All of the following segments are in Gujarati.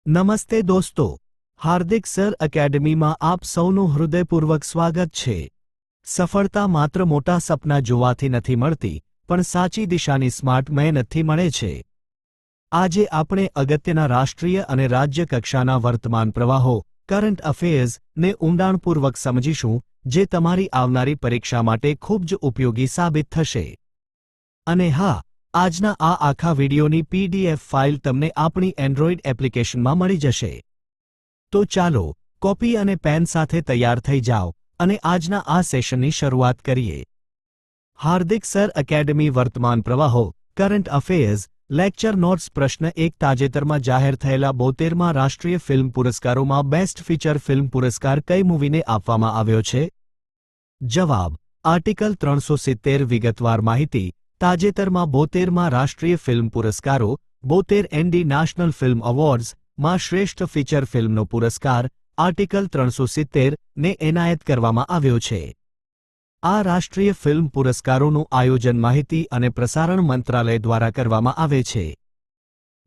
નમસ્તે દોસ્તો, હાર્દિક સર એકેડમીમાં આપ સૌનું હૃદયપૂર્વક સ્વાગત છે। સફળતા માત્ર મોટા સપના જોવાથી નથી મળતી, પણ સાચી દિશાની સ્માર્ટ મહેનતથી મળે છે। આજે આપણે અગત્યના રાષ્ટ્રીય અને રાજ્ય કક્ષાના વર્તમાન પ્રવાહો, કરંટ અફેર્સ ને ઊંડાણપૂર્વક સમજીશું, જે તમારી આવનારી પરીક્ષા માટે ખૂબ જ ઉપયોગી સાબિત થશે। અને હા, આજના આ આખા વિડિયોની PDF ફાઇલ તમને આપણી એન્ડ્રોઇડ એપ્લિકેશનમાં મળી જશે। તો ચાલો, કોપી અને પેન સાથે તૈયાર થઈ જાઓ અને આજના આ સેશનની શરૂઆત કરીએ। હાર્દિક સર એકેડમી વર્તમાન પ્રવાહો, કરંટ અફેર્સ, લેક્ચર નોટ્સ પ્રશ્ન 1 તાજેતરમાં જાહેર થયેલા 72મા રાષ્ટ્રીય ફિલ્મ પુરસ્કારોમાં બેસ્ટ ફીચર ફિલ્મ પુરસ્કાર કઈ મૂવીને આપવામાં આવ્યો છે? જવાબ: આર્ટિકલ 370 વિગતવાર માહિતી: તાજેતરમાં 72મા રાષ્ટ્રીય ફિલ્મ પુરસ્કારો 72 ND નેશનલ ફિલ્મ એવોર્ડ્સ માં શ્રેષ્ઠ ફીચર ફિલ્મનો પુરસ્કાર આર્ટિકલ 370 ને એનાયત કરવામાં આવ્યો છે। આ રાષ્ટ્રીય ફિલ્મ પુરસ્કારોનું આયોજન માહિતી અને પ્રસારણ મંત્રાલય દ્વારા કરવામાં આવે છે।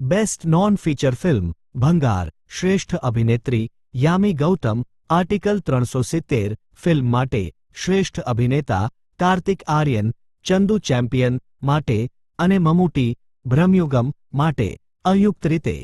બેસ્ટ નોન ફીચર ફિલ્મ: ભંગાર, શ્રેષ્ઠ અભિનેત્રી યામી ગૌતમ, આર્ટિકલ 370 ફિલ્મ માટે શ્રેષ્ઠ અભિનેતા કાર્તિક આર્યન, ચંદુ ચેમ્પિયન માટે અને મમૂટી, બ્રહ્મયુગમ માટે સંયુક્ત રીતે।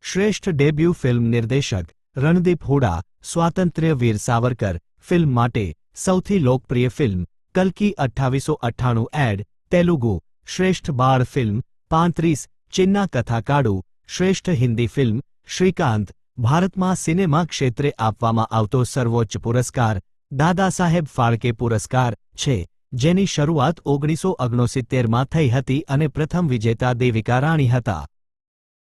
શ્રેષ્ઠ ડેબ્યુ ફિલ્મ નિર્દેશક રણદીપ હુડા, સ્વાતંત્ર્યવીર સાવરકર ફિલ્મ માટે સૌથી લોકપ્રિય ફિલ્મ કલ્કી 2898 એડ, તેલુગુ। શ્રેષ્ઠ બાળ ફિલ્મ 35 ચિન્ના કથાકાડુ, શ્રેષ્ઠ હિન્દી ફિલ્મ શ્રીકાંત। ભારતમાં સિનેમા ક્ષેત્રે આપવામાં આવતો સર્વોચ્ચ પુરસ્કાર દાદાસાહેબ ફાળકે પુરસ્કાર છે, જેની શરૂઆત 1969માં થઈ હતી અને પ્રથમ વિજેતા દેવિકા રાણી હતા।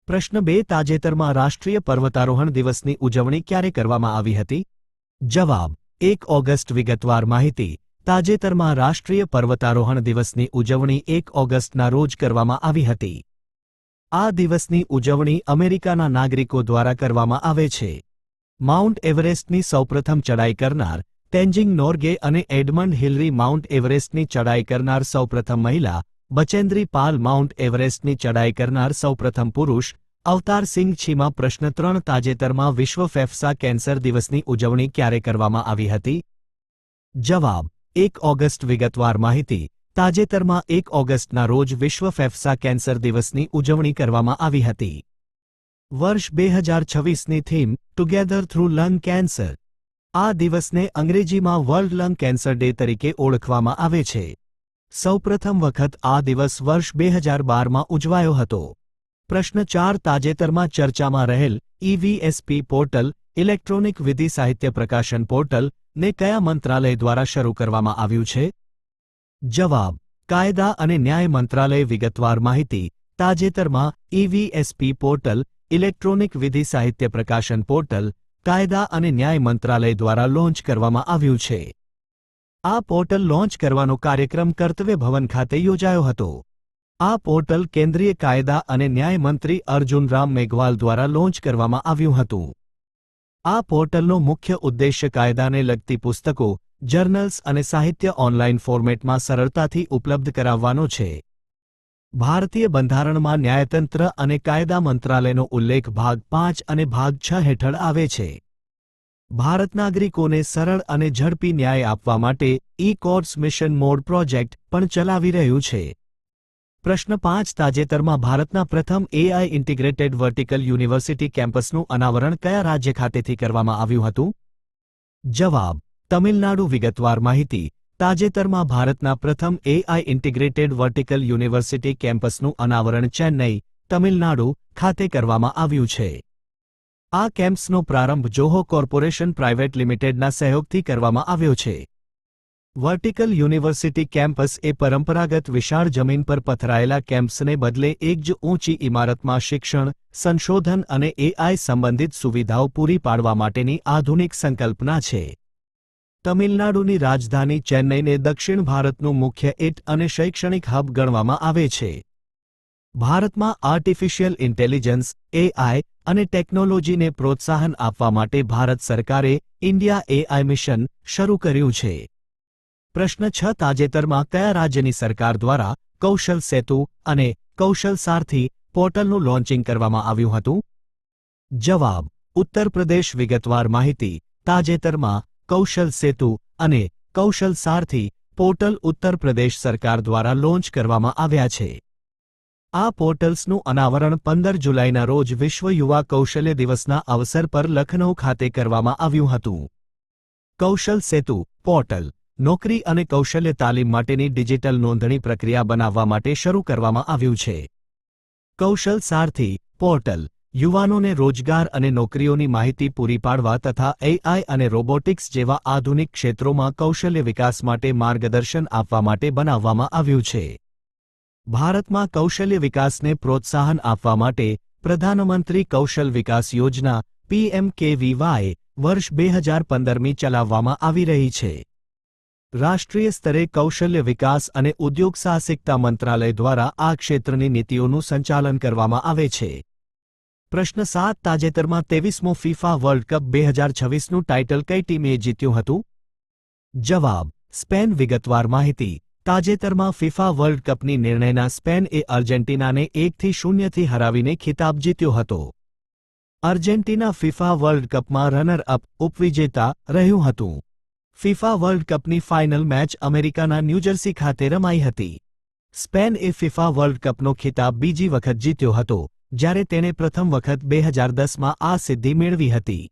પ્રશ્ન 2 તાજેતરમાં રાષ્ટ્રીય પર્વતારોહણ દિવસની ઉજવણી ક્યારે કરવામાં આવી હતી? જવાબ: 1 ઓગસ્ટ વિગતવાર માહિતી: તાજેતરમાં રાષ્ટ્રીય પર્વતારોહણ દિવસની ઉજવણી 1 ઓગસ્ટના રોજ કરવામાં આવી હતી। આ દિવસની ઉજવણી અમેરિકાના નાગરિકો દ્વારા કરવામાં આવે છે। માઉન્ટ એવરેસ્ટની સૌપ્રથમ ચડાઈ કરનાર તેન્જિંગ નોર્ગે અને એડમંડ હિલરી, માઉન્ટ એવરેસ્ટની ચડાઈ કરનાર સૌપ્રથમ મહિલા બચેન્દ્રી પાલ, માઉન્ટ એવરેસ્ટની ચડાઈ કરનાર સૌપ્રથમ પુરુષ અવતાર સિંઘ છીમા। પ્રશ્ન 3 તાજેતરમાં વિશ્વ ફેફસા કેન્સર દિવસની ઉજવણી ક્યારે કરવામાં આવી હતી? જવાબ: 1 ઓગસ્ટ વિગતવાર માહિતી: તાજેતરમાં 1 ઓગસ્ટના રોજ વિશ્વ ફેફસા કેન્સર દિવસની ઉજવણી કરવામાં આવી હતી। વર્ષ 2026ની theme together through lung cancer. આ દિવસને અંગ્રેજીમાં વર્લ્ડ લંગ કેન્સર ડે તરીકે ઓળખવામાં આવે છે। સૌપ્રથમ વખત આ દિવસ વર્ષ 2012માં ઉજવાયો હતો। પ્રશ્ન 4 તાજેતરમાં ચર્ચામાં રહેલ EVSP પોર્ટલ, ઇલેક્ટ્રોનિક વિધિ સાહિત્ય પ્રકાશન પોર્ટલ ને કયા મંત્રાલય દ્વારા શરૂ કરવામાં આવ્યું છે? જવાબ: કાયદા અને ન્યાય મંત્રાલય વિગતવાર માહિતી: તાજેતરમાં EVSP પોર્ટલ, ઇલેક્ટ્રોનિક વિધિ સાહિત્ય પ્રકાશન પોર્ટલ, કાયદા અને ન્યાય મંત્રાલય દ્વારા લોન્ચ કરવામાં આવ્યું છે। આ પોર્ટલ લોન્ચ કરવાનો કાર્યક્રમ કર્તવ્ય ભવન ખાતે યોજાયો હતો। આ પોર્ટલ કેન્દ્રીય કાયદા અને ન્યાય મંત્રી અર્જુન રામ મેઘવાલ દ્વારા લોન્ચ કરવામાં આવ્યું હતું। આ પોર્ટલનો મુખ્ય ઉદ્દેશ્ય કાયદાને લગતી પુસ્તકો, જર્નલ્સ અને સાહિત્ય ઓનલાઇન ફોર્મેટમાં સરળતાથી ઉપલબ્ધ કરાવવાનો છે। ભારતીય બંધારણમાં ન્યાયતંત્ર અને કાયદા મંત્રાલયનો ઉલ્લેખ ભાગ 5 અને ભાગ 6 હેઠળ આવે છે। ભારત નાગરિકોને સરળ અને ઝડપી ન્યાય આપવા માટે ઈ-કોર્ટ્સ મિશન મોડ પ્રોજેક્ટ પણ ચલાવી રહ્યું છે। પ્રશ્ન 5 તાજેતરમાં ભારતના પ્રથમ AI ઇન્ટિગ્રેટેડ વર્ટિકલ યુનિવર્સિટી કેમ્પસનું અનાવરણ કયા રાજ્ય ખાતેથી કરવામાં આવ્યું હતું? જવાબ: તમિલનાડુ વિગતવાર માહિતી: તાજેતરમાં ભારતના પ્રથમ AI ઇન્ટિગ્રેટેડ વર્ટિકલ યુનિવર્સિટી કેમ્પસનું અનાવરણ ચેન્નઈ, તમિલનાડુ ખાતે કરવામાં આવ્યું છે। આ કેમ્પસનો પ્રારંભ જોહો કોર્પોરેશન પ્રાઇવેટ લિમિટેડના સહયોગથી કરવામાં આવ્યો છે। વર્ટિકલ યુનિવર્સિટી કેમ્પસ એ પરંપરાગત વિશાળ જમીન પર પથરાયેલા કેમ્પસને બદલે એક જ ઊંચી ઇમારતમાં શિક્ષણ, સંશોધન અને AI સંબંધિત સુવિધાઓ પૂરી પાડવા માટેની આધુનિક સંકલ્પના છે। તમિલનાડુની રાજધાની ચેન્નઈને દક્ષિણ ભારતનું મુખ્ય IT અને શૈક્ષણિક હબ ગણવામાં આવે છે। ભારતમાં આર્ટિફિશિયલ ઇન્ટેલિજન્સ AI અને ટેકનોલોજીને પ્રોત્સાહન આપવા માટે ભારત સરકારે ઇન્ડિયા AI મિશન શરૂ કર્યું છે। પ્રશ્ન 6 તાજેતરમાં કયા રાજ્યની સરકાર દ્વારા કૌશલ સેતુ અને કૌશલ સારથી પોર્ટલનું લોન્ચિંગ કરવામાં આવ્યું હતું? જવાબ ઉત્તર પ્રદેશ. વિગતવાર માહિતી. તાજેતરમાં કૌશલ સેતુ અને કૌશલ સારથી પોર્ટલ ઉત્તર પ્રદેશ સરકાર દ્વારા લોન્ચ કરવામાં આવ્યા છે. આ પોર્ટલ્સનું અનાવરણ 15 જુલાઈના રોજ વિશ્વ યુવા કૌશલ્ય દિવસના અવસર પર લખનૌ ખાતે કરવામાં આવ્યું હતું. કૌશલ સેતુ પોર્ટલ નોકરી અને કૌશલ્ય તાલીમ માટેની ડિજિટલ નોંધણી પ્રક્રિયા બનાવવા માટે શરૂ કરવામાં આવ્યું છે. કૌશલ સારથી પોર્ટલ યુવાનોને રોજગાર અને નોકરીઓની માહિતી પૂરી પાડવા તથા એઆઈ અને રોબોટિક્સ જેવા આધુનિક ક્ષેત્રોમાં કૌશલ્ય વિકાસ માટે માર્ગદર્શન આપવા માટે બનાવવામાં આવ્યું છે. ભારતમાં કૌશલ્ય વિકાસને પ્રોત્સાહન આપવા માટે પ્રધાનમંત્રી કૌશલ વિકાસ યોજના PMKVY વર્ષ 2015 ચલાવવામાં આવી રહી છે. રાષ્ટ્રીય સ્તરે કૌશલ્ય વિકાસ અને ઉદ્યોગ સાહસિકતા મંત્રાલય દ્વારા આ ક્ષેત્રની નીતિઓનું સંચાલન કરવામાં આવે છે. પ્રશ્ન 7. તાજેતરમાં 23મો ફિફા વર્લ્ડ કપ 2026નું ટાઇટલ કઈ ટીમે જીત્યું હતું? જવાબ સ્પેન. વિગતવાર માહિતી. તાજેતરમાં ફિફા વર્લ્ડ કપની નિર્ણયના સ્પેનએ અર્જેન્ટિનાને 1-0થી હરાવીને ખિતાબ જીત્યો હતો. અર્જેન્ટિના ફિફા વર્લ્ડ કપમાં રનર અપ ઉપવિજેતા રહ્યું હતું. ફિફા વર્લ્ડ કપની ફાઇનલ મેચ અમેરિકાના ન્યૂજર્સી ખાતે રમાઈ હતી. સ્પેનએ ફિફા વર્લ્ડ કપનો ખિતાબ બીજી વખત જીત્યો હતો, જ્યારે તેણે પ્રથમ વખત 2010માં આ સિદ્ધિ મેળવી હતી.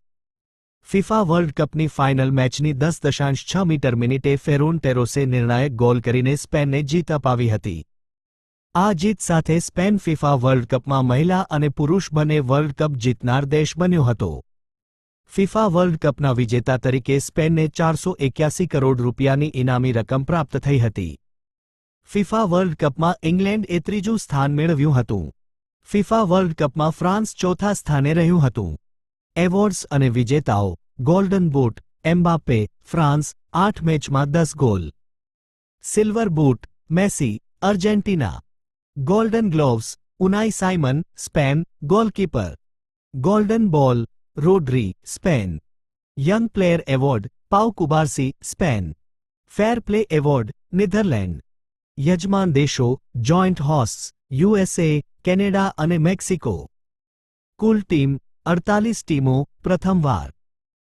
ફિફા વર્લ્ડ કપની ફાઇનલ મેચની 10.6 મીટર મિનિટે ફેરોન ટેરોસે નિર્ણાયક ગોલ કરીને સ્પેનને જીત અપાવી હતી. આ જીત સાથે સ્પેન ફિફા વર્લ્ડ કપમાં મહિલા અને પુરુષ બંને વર્લ્ડ કપ જીતનાર દેશ બન્યો હતો. ફિફા વર્લ્ડ કપના વિજેતા તરીકે સ્પેનને 481 કરોડ રૂપિયાની ઇનામી રકમ પ્રાપ્ત થઈ હતી. ફિફા વર્લ્ડ કપમાં ઇંગ્લેન્ડે ત્રીજું સ્થાન મેળવ્યું હતું. ફિફા વર્લ્ડ કપમાં ફ્રાન્સ ચોથા સ્થાને રહ્યું હતું. એવોર્ડ્સ અને વિજેતાઓ. ગોલ્ડન બૂટ એમ્બાપ્પે ફ્રાન્સ 8 મેચમાં 10 goal. Silver boot Messi Argentina. Golden gloves Unai Simon Spain goalkeeper. Golden ball Rodri Spain. Young player award Pau Cubarsi Spain. Fair play award Netherland. યજમાન દેશો જોઇન્ટ હોસ્ટ્સ USA કેનેડા અને મેક્સિકો. કુલ ટીમ 48 ટીમો પ્રથમવાર.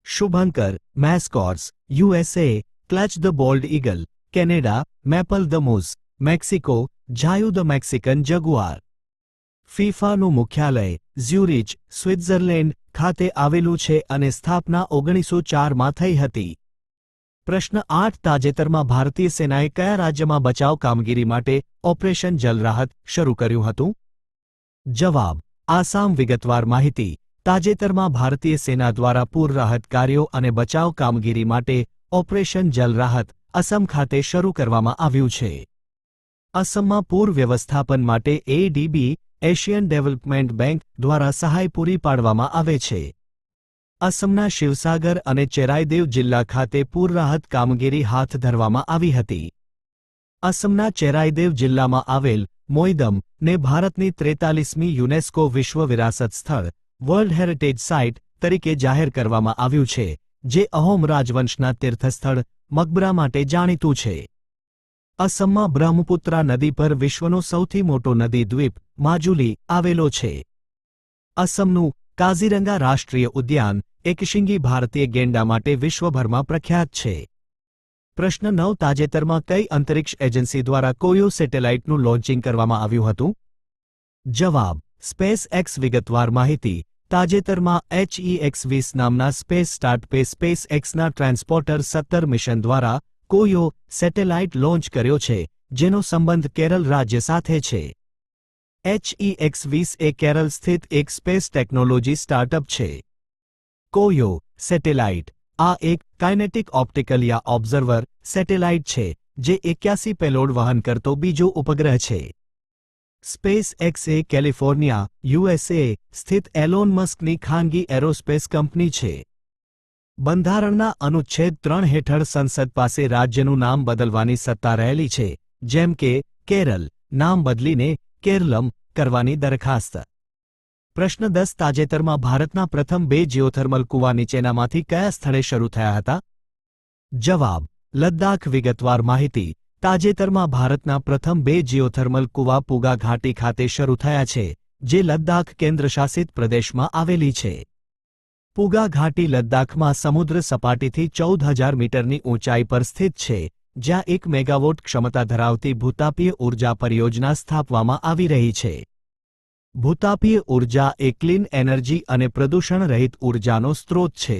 શુભંકર mascots USA Clutch the bald eagle. Canada Maple the moose. Mexico Zayu the Mexican jaguar. ફિફાનું મુખ્યાલય ઝ્યુરિચ સ્વિટ્ઝરલેન્ડ ખાતે આવેલું છે અને સ્થાપના 1904માં થઈ હતી. પ્રશ્ન 8. તાજેતરમાં ભારતીય સેનાએ કયા રાજ્યમાં બચાવ કામગીરી માટે ઓપરેશન જલરાહત શરૂ કર્યું હતું? જવાબ આસામ. વિગતવાર માહિતી. તાજેતરમાં ભારતીય સેના દ્વારા પૂર રાહત કાર્યો અને બચાવ કામગીરી માટે ઓપરેશન જલરાહત અસમ ખાતે શરૂ કરવામાં આવ્યું છે. અસમમાં પૂર વ્યવસ્થાપન માટે ADB એશિયન ડેવલપમેન્ટ બેંક દ્વારા સહાય પૂરી પાડવામાં આવે છે. અસમના શિવસાગર અને ચેરાઈદેવ જિલ્લા ખાતે પૂર રાહત કામગીરી હાથ ધરવામાં આવી હતી. અસમના ચેરાઈદેવ જિલ્લામાં આવેલ મોઈદમ ને ભારતની 43મી યુનેસ્કો વિશ્વ વિરાસત સ્થળ વર્લ્ડ હેરિટેજ સાઇટ તરીકે જાહેર કરવામાં આવ્યું છે, જે અહોમ રાજવંશના તીર્થસ્થળ મકબરા માટે જાણીતું છે. અસમમાં બ્રહ્મપુત્રા નદી પર વિશ્વનો સૌથી મોટો નદી દ્વીપ માજુલી આવેલો છે. અસમનું કાઝીરંગા રાષ્ટ્રીય ઉદ્યાન એકશિંગી ભારતીય ગેંડા માટે વિશ્વભરમાં પ્રખ્યાત છે. પ્રશ્ન 9. તાજેતરમાં કઈ અંતરિક્ષ એજન્સી દ્વારા કોયો સેટેલાઇટનું લોન્ચિંગ કરવામાં આવ્યું હતું? જવાબ સ્પેસ એક્સ. વિગતવાર માહિતી. તાજેતરમાં HEX-20 નામના સ્પેસ સ્ટાર્ટપે સ્પેસ એક્સના ટ્રાન્સપોર્ટર 17 મિશન દ્વારા કોયો સેટેલાઇટ લોન્ચ કર્યો છે, જેનો સંબંધ કેરળ રાજ્ય સાથે છે. HEX-20 એ કેરળ સ્થિત એક સ્પેસ ટેકનોલોજી સ્ટાર્ટઅપ છે. કોયો સેટેલાઇટ આ એક કાઇનેટિક ઓપ્ટિકલ યા ઓબ્ઝર્વર સેટેલાઇટ છે, જે 81 પેલોડ વહન કરતો બીજો ઉપગ્રહ છે. સ્પેસ એક્સ એ કેલિફોર્નિયા USA સ્થિત એલોન મસ્કની ખાનગી એરોસ્પેસ કંપની છે. બંધારણના અનુચ્છેદ 3 હેઠળ સંસદ પાસે રાજ્યનું નામ બદલવાની સત્તા રહેલી છે, જેમ કે કેરળ નામ બદલીને કેરલમ કરવાની દરખાસ્ત. પ્રશ્ન 10. તાજેતરમાં ભારતના પ્રથમ 2 જીઓથર્મલ કૂવા નીચેનામાંથી કયા સ્થળે શરૂ થયા હતા? જવાબ લદ્દાખ. વિગતવાર માહિતી. તાજેતરમાં ભારતના પ્રથમ 2 જીઓથર્મલ કૂવા પૂગા ઘાટી ખાતે શરૂ થયા છે, જે લદ્દાખ કેન્દ્રશાસિત પ્રદેશમાં આવેલી છે. પુગા ઘાટી લદ્દાખમાં સમુદ્ર સપાટીથી 14,000 મીટરની ઊંચાઈ પર સ્થિત છે, જ્યાં 1 મેગાવોટ ક્ષમતા ધરાવતી ભૂતાપીય ઊર્જા પરિયોજના સ્થાપવામાં આવી રહી છે. ભૂતાપીય ઊર્જા એ ક્લીન એનર્જી અને પ્રદૂષણ રહિત ઊર્જાનો સ્ત્રોત છે.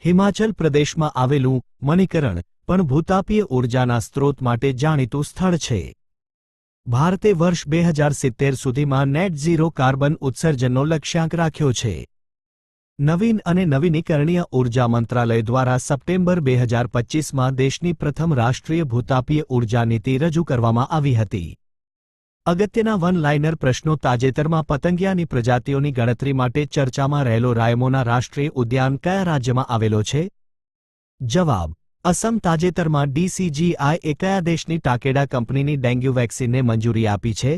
હિમાચલ પ્રદેશમાં આવેલું મણિકરણ પણ ભૂતાપીય ઊર્જાના સ્ત્રોત માટે જાણીતું સ્થળ છે. ભારતે વર્ષ 2070 સુધીમાં નેટ ઝીરો કાર્બન ઉત્સર્જનનો લક્ષ્યાંક રાખ્યો છે. નવીન અને નવીનીકરણીય ઊર્જા મંત્રાલય દ્વારા સપ્ટેમ્બર 2025માં દેશની પ્રથમ રાષ્ટ્રીય ભૂતાપીય ઊર્જા નીતિ રજૂ કરવામાં આવી હતી. અગત્યના વન લાઇનર પ્રશ્નો તાજેતરમાં પતંગિયાની પ્રજાતિઓની ગણતરી માટે ચર્ચામાં રહેલો રાયમોના રાષ્ટ્રીય ઉદ્યાન કયા રાજ્યમાં આવેલો છે? જવાબ: અસમ. તાજેતરમાં DCGI એ કયા દેશની ટાકેડા કંપનીની ડેન્ગ્યુ વેક્સિનને મંજૂરી આપી છે?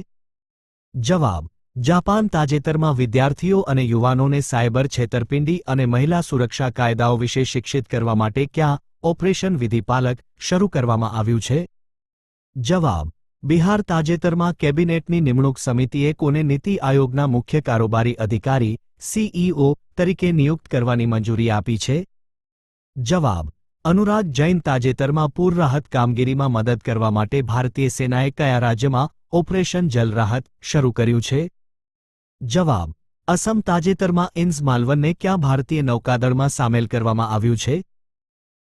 જવાબ: જાપાન. તાજેતરમાં વિદ્યાર્થીઓ અને યુવાનોને સાયબર છેતરપિંડી અને મહિલા સુરક્ષા કાયદાઓ વિશે શિક્ષિત કરવા માટે ક્યાં ઓપરેશન વિધિપાલક શરૂ કરવામાં આવ્યું છે? જવાબ: બિહાર. તાજેતરમાં કેબિનેટની નિમણૂક સમિતિએ કોને નીતિ આયોગના મુખ્ય કારોબારી અધિકારી CEO તરીકે નિયુક્ત કરવાની મંજૂરી આપી છે? જવાબ: અનુરાગ જૈન. તાજેતરમાં પૂર રાહત કામગીરીમાં મદદ કરવા માટે ભારતીય સેનાએ કયા રાજ્યમાં ઓપરેશન જલ રાહત શરૂ કર્યું છે? જવાબ: અસમ. તાજેતરમાં ઇન્ઝ માલવનને ક્યાં ભારતીય નૌકાદળમાં સામેલ કરવામાં આવ્યું છે?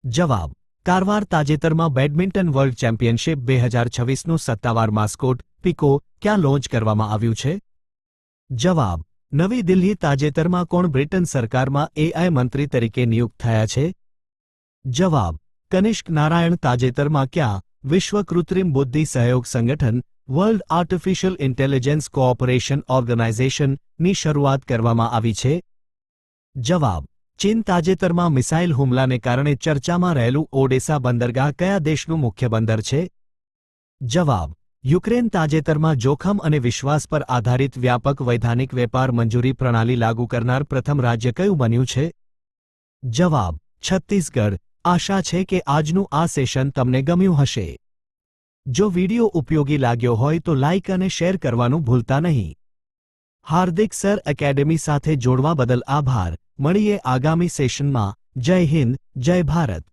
જવાબ: કારવાર. તાજેતરમાં બેડમિન્ટન વર્લ્ડ ચેમ્પિયનશિપ 2026નું સત્તાવાર માસ્કોટ પિકો ક્યાં લોન્ચ કરવામાં આવ્યું છે? જવાબ: નવી દિલ્હી. તાજેતરમાં કોણ બ્રિટન સરકારમાં AI મંત્રી તરીકે નિયુક્ત થયા છે? જવાબ: કનિષ્ક નારાયણ. તાજેતરમાં ક્યાં વિશ્વ કૃત્રિમ બુદ્ધિ સહયોગ સંગઠન world artificial intelligence cooperation organisation ની શરૂઆત કરવામાં આવી છે? જવાબ: ચીન. તાજેતરમાં મિસાઇલ હુમલાને કારણે ચર્ચામાં રહેલું ઓડેસા બંદરગાહ કયા દેશનું મુખ્ય બંદર છે? જવાબ: યુક્રેન. તાજેતરમાં જોખમ અને વિશ્વાસ પર આધારિત વ્યાપક વૈધાનિક વેપાર મંજૂરી પ્રણાલી લાગુ કરનાર પ્રથમ રાજ્ય કયું બન્યું છે? જવાબ: છત્તીસગઢ. આશા છે કે આજનું આ સેશન તમને ગમ્યું હશે. જો વિડિયો ઉપયોગી લાગ્યો હોય તો લાઇક અને શેર કરવાનું ભૂલતા નહીં. હાર્દિક સર એકેડેમી સાથે જોડવા બદલ આભાર. મળીએ આગામી સેશનમાં. જય હિન્દ, જય ભારત.